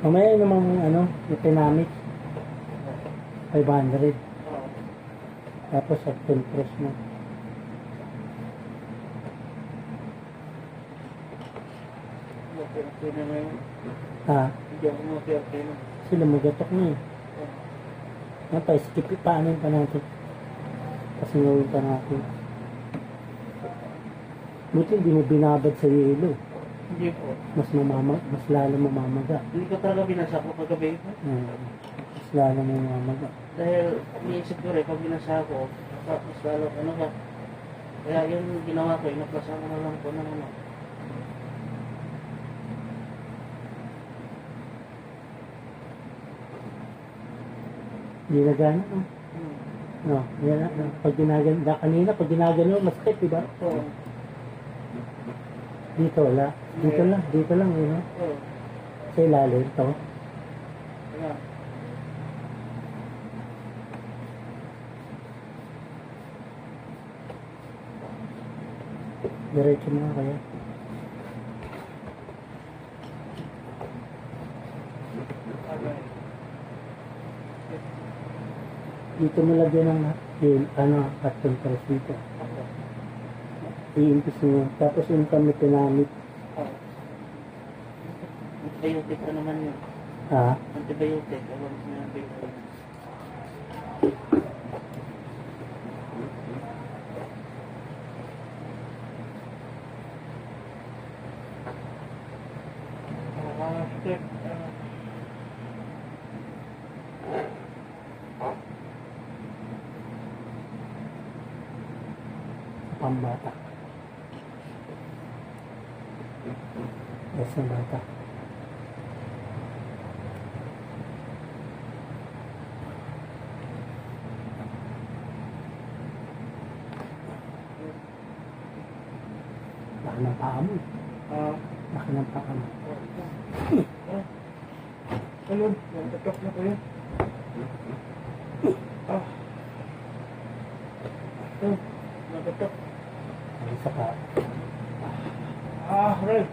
Mamaya namang ano, yung pinamit. 500. Oo. Tapos at 10 press mo. Okay na na yun. Ha? Hindi ako okay na. Sila magatok na eh. Ano pa, skip paanin pa natin. Kasi ngawin pa natin. Buti hindi mo binabad sa yelo. Hindi po. Mas lalo mamamaga. Hindi ko talaga binasa ko kagabi. Mas lalo mamamaga. Dahil iniisip ko rin, pag binasa ko, mas lalo ano ka. Kaya yung ginawa ko, inaplasa ko na lang po ng ano. Hindi na gana. No, yan na. Pag ginagano, kanina, pag ginagano, masakit, diba? Oo. Dito, wala. Dito lang, yun, no? Oo. Sa ilalim, ito. Wala. Diretso mo nga kaya. Dito mo lagyan ng hot compress dito. I-impis mo. Tapos yung kami pinamit. Antibiotic na naman yun. Ha? Antibiotic. Alam mo na antibiotic. Pambata. Yes, na bata. Laki ng paa mo. Laki ng paa mo. Ano? Natatok na ko yun. Natatok. Ang isa pa. Right.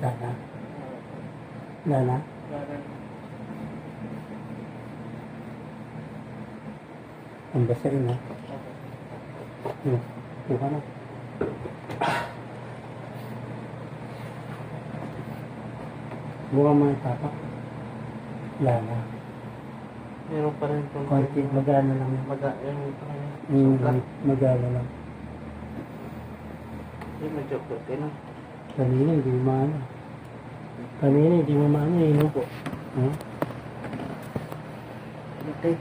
Lana. Lana. Ang basain ha. Buka na. Buka mo yung tapak. Lana. Meron pa rin itong Konti, magana lang. Magana lang. Yung medyo okay na. Kanina hindi mo maano. Kanina hindi mo maano eh. No? Okay.